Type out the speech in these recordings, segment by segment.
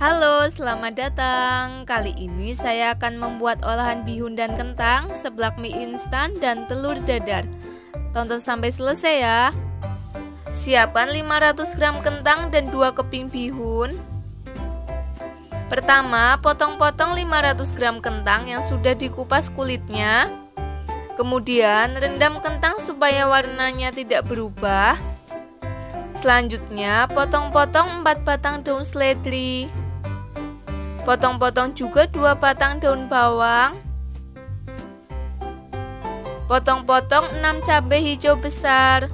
Halo, selamat datang. Kali ini saya akan membuat olahan bihun dan kentang, seblak mie instan, dan telur dadar. Tonton sampai selesai ya. Siapkan 500 gram kentang dan 2 keping bihun. Pertama, potong-potong 500 gram kentang yang sudah dikupas kulitnya. Kemudian, rendam kentang supaya warnanya tidak berubah. Selanjutnya, potong-potong 4 batang daun seledri. Potong-potong juga 2 batang daun bawang. Potong-potong 6 cabai hijau besar.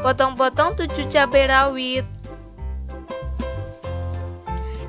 Potong-potong 7 cabai rawit.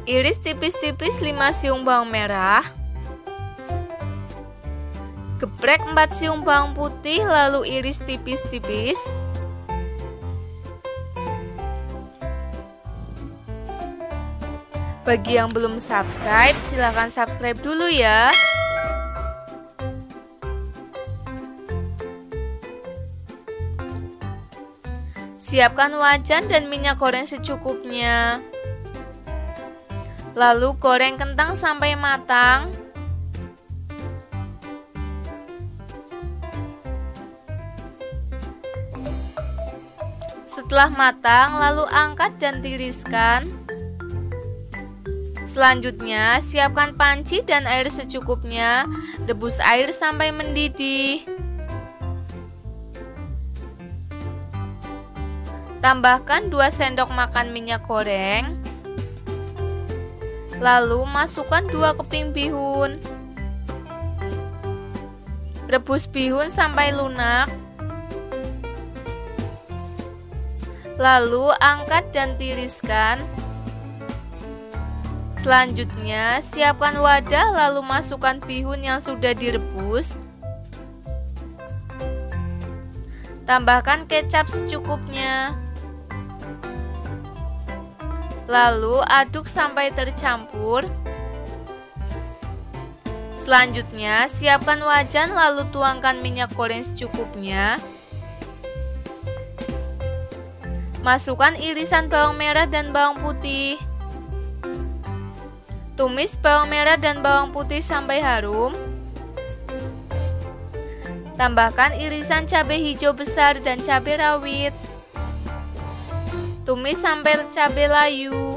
Iris tipis-tipis 5 siung bawang merah. Geprek 4 siung bawang putih lalu iris tipis-tipis. Bagi yang belum subscribe, silahkan subscribe dulu ya. Siapkan wajan dan minyak goreng secukupnya. Lalu goreng kentang sampai matang. Setelah matang, lalu angkat dan tiriskan. Selanjutnya, siapkan panci dan air secukupnya. Rebus air sampai mendidih. Tambahkan 2 sendok makan minyak goreng. Lalu masukkan 2 keping bihun. Rebus bihun sampai lunak. Lalu angkat dan tiriskan. Selanjutnya, siapkan wadah lalu masukkan bihun yang sudah direbus. Tambahkan kecap secukupnya. Lalu aduk sampai tercampur. Selanjutnya, siapkan wajan lalu tuangkan minyak goreng secukupnya. Masukkan irisan bawang merah dan bawang putih. Tumis bawang merah dan bawang putih sampai harum. Tambahkan irisan cabai hijau besar dan cabai rawit. Tumis sampai cabai layu.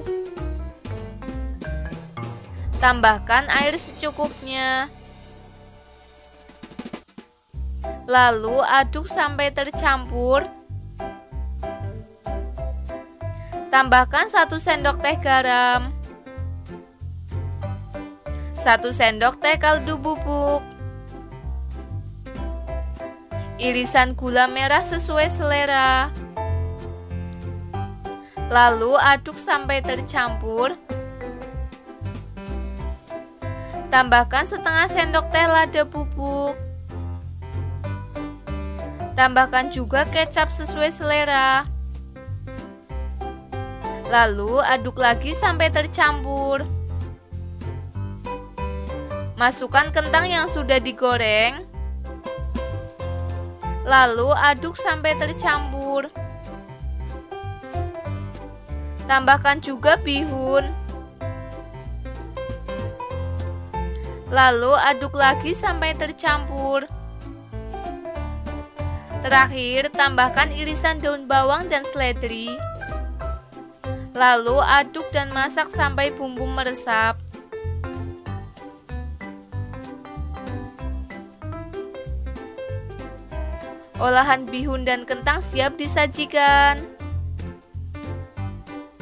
Tambahkan air secukupnya. Lalu aduk sampai tercampur. Tambahkan 1 sendok teh garam. 1 sendok teh kaldu bubuk. Irisan gula merah sesuai selera. Lalu aduk sampai tercampur. Tambahkan setengah sendok teh lada bubuk. Tambahkan juga kecap sesuai selera. Lalu aduk lagi sampai tercampur. Masukkan kentang yang sudah digoreng. Lalu aduk sampai tercampur. Tambahkan juga bihun. Lalu aduk lagi sampai tercampur. Terakhir, tambahkan irisan daun bawang dan seledri. Lalu aduk dan masak sampai bumbu meresap. Olahan bihun dan kentang siap disajikan.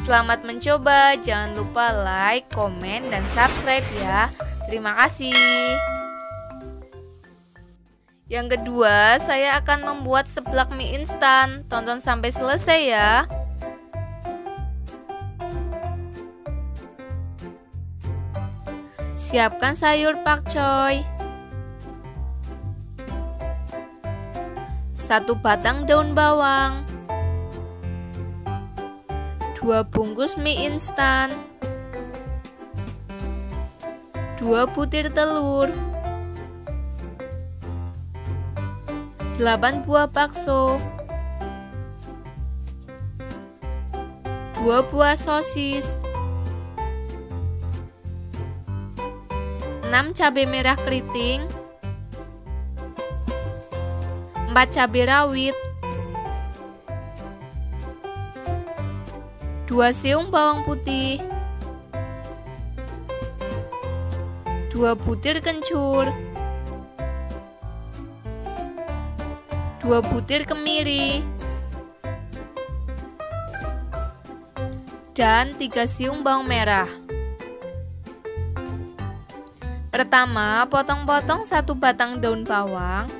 Selamat mencoba, jangan lupa like, komen, dan subscribe ya. Terima kasih. Yang kedua, saya akan membuat seblak mie instan. Tonton sampai selesai ya. Siapkan sayur pakcoy. 1 batang daun bawang. 2 bungkus mie instan. 2 butir telur. 8 buah bakso. 2 buah sosis, 6 cabai merah keriting, 4 cabai rawit, 2 siung bawang putih, 2 butir kencur, 2 butir kemiri, dan 3 siung bawang merah. Pertama, potong-potong 1 batang daun bawang.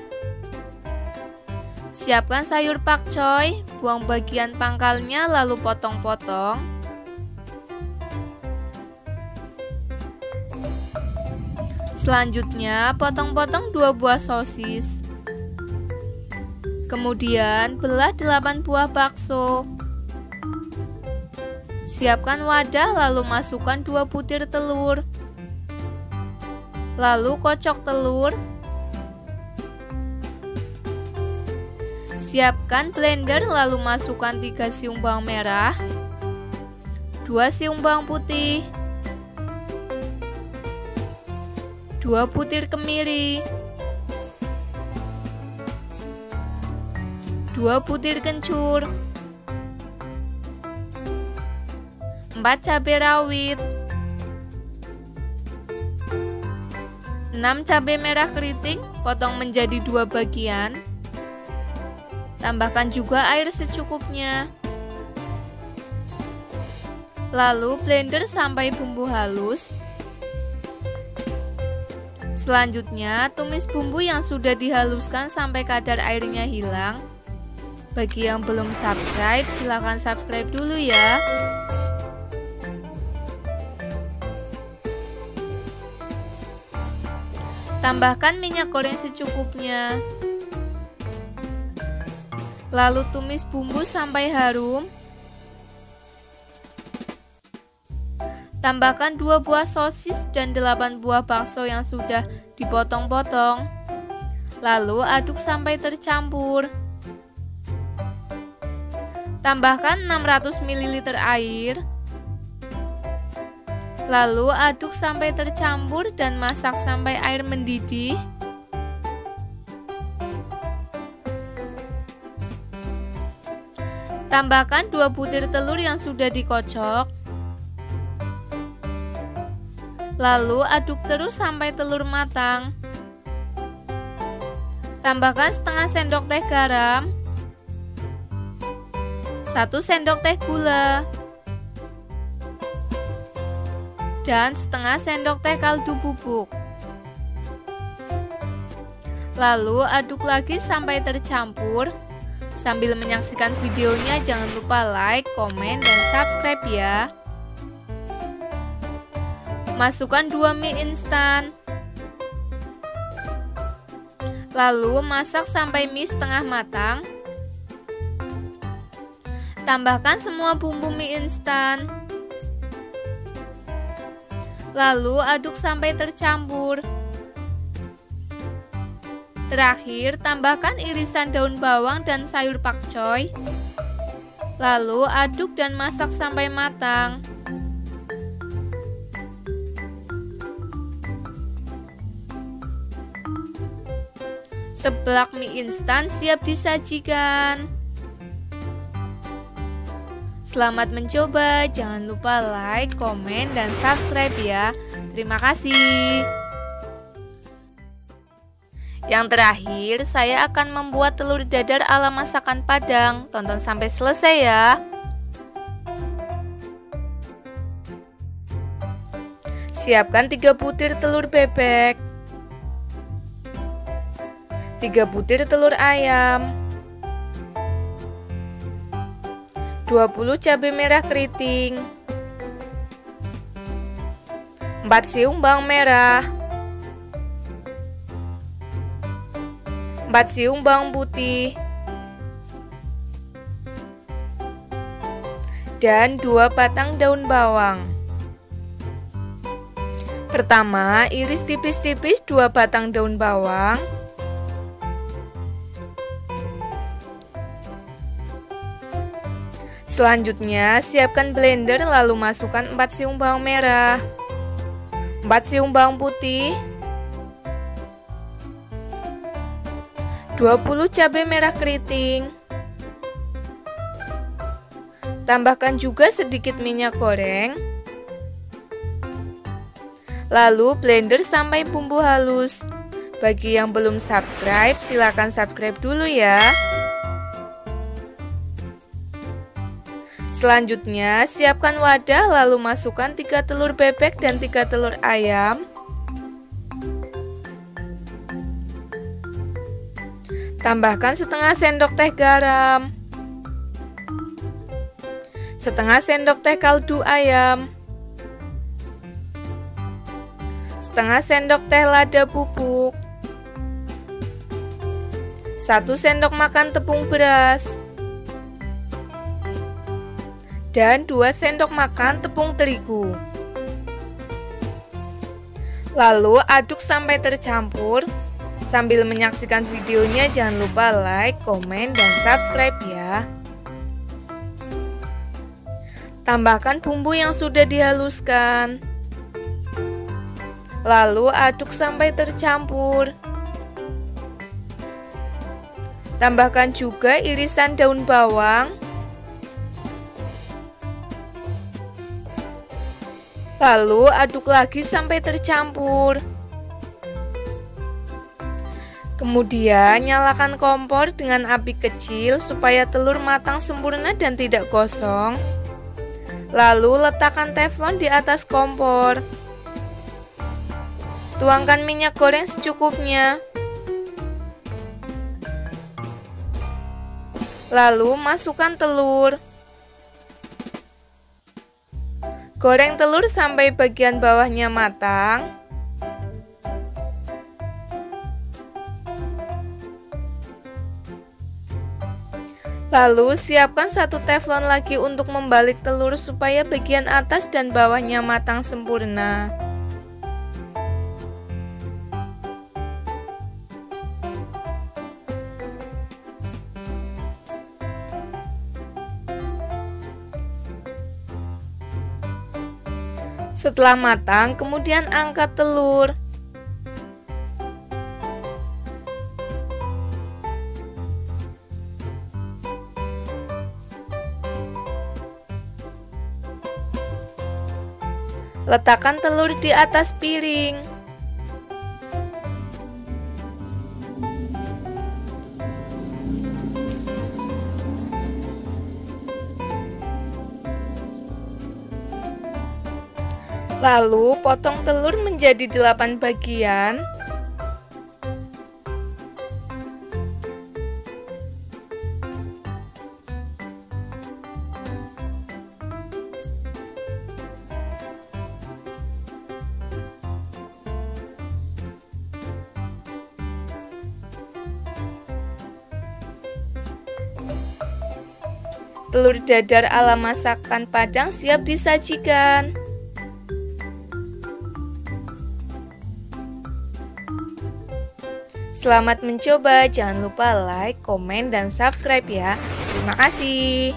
Siapkan sayur pakcoy, buang bagian pangkalnya lalu potong-potong. Selanjutnya, potong-potong 2 buah sosis. Kemudian, belah 8 buah bakso. Siapkan wadah lalu masukkan 2 butir telur. Lalu kocok telur. Siapkan blender lalu masukkan 3 siung bawang merah, 2 siung bawang putih, 2 butir kemiri, 2 butir kencur, 4 cabai rawit, 6 cabai merah keriting potong menjadi 2 bagian. Tambahkan juga air secukupnya. Lalu blender sampai bumbu halus. Selanjutnya tumis bumbu yang sudah dihaluskan sampai kadar airnya hilang. Bagi yang belum subscribe, silahkan subscribe dulu ya. Tambahkan minyak goreng secukupnya. Lalu tumis bumbu sampai harum. Tambahkan 2 buah sosis dan 8 buah bakso yang sudah dipotong-potong. Lalu aduk sampai tercampur. Tambahkan 600 ml air. Lalu aduk sampai tercampur dan masak sampai air mendidih. Tambahkan 2 butir telur yang sudah dikocok. Lalu aduk terus sampai telur matang. Tambahkan setengah sendok teh garam, 1 sendok teh gula, dan setengah sendok teh kaldu bubuk. Lalu aduk lagi sampai tercampur. Sambil menyaksikan videonya jangan lupa like, komen, dan subscribe ya. Masukkan 2 mie instan. Lalu masak sampai mie setengah matang. Tambahkan semua bumbu mie instan. Lalu aduk sampai tercampur. Terakhir, tambahkan irisan daun bawang dan sayur pakcoy. Lalu aduk dan masak sampai matang. Seblak mie instan siap disajikan. Selamat mencoba, jangan lupa like, komen, dan subscribe ya. Terima kasih. Yang terakhir, saya akan membuat telur dadar ala masakan Padang. Tonton sampai selesai ya. Siapkan 3 butir telur bebek, 3 butir telur ayam, 20 cabai merah keriting, 4 siung bawang merah, 4 siung bawang putih, dan 2 batang daun bawang. Pertama, iris tipis-tipis 2 batang daun bawang. Selanjutnya, siapkan blender lalu masukkan 4 siung bawang merah, 4 siung bawang putih, 20 cabai merah keriting. Tambahkan juga sedikit minyak goreng. Lalu blender sampai bumbu halus. Bagi yang belum subscribe, silakan subscribe dulu ya. Selanjutnya, siapkan wadah lalu masukkan 3 telur bebek dan 3 telur ayam. Tambahkan setengah sendok teh garam, setengah sendok teh kaldu ayam, setengah sendok teh lada bubuk, 1 sendok makan tepung beras, dan 2 sendok makan tepung terigu. Lalu aduk sampai tercampur. Sambil menyaksikan videonya jangan lupa like, komen, dan subscribe ya. Tambahkan bumbu yang sudah dihaluskan. Lalu aduk sampai tercampur. Tambahkan juga irisan daun bawang. Lalu aduk lagi sampai tercampur. Kemudian nyalakan kompor dengan api kecil supaya telur matang sempurna dan tidak gosong. Lalu letakkan teflon di atas kompor. Tuangkan minyak goreng secukupnya. Lalu masukkan telur. Goreng telur sampai bagian bawahnya matang. Lalu siapkan 1 teflon lagi untuk membalik telur supaya bagian atas dan bawahnya matang sempurna. Setelah matang, kemudian angkat telur. Letakkan telur di atas piring. Lalu potong telur menjadi 8 bagian. Telur dadar ala masakan Padang siap disajikan. Selamat mencoba, jangan lupa like, komen, dan subscribe ya. Terima kasih.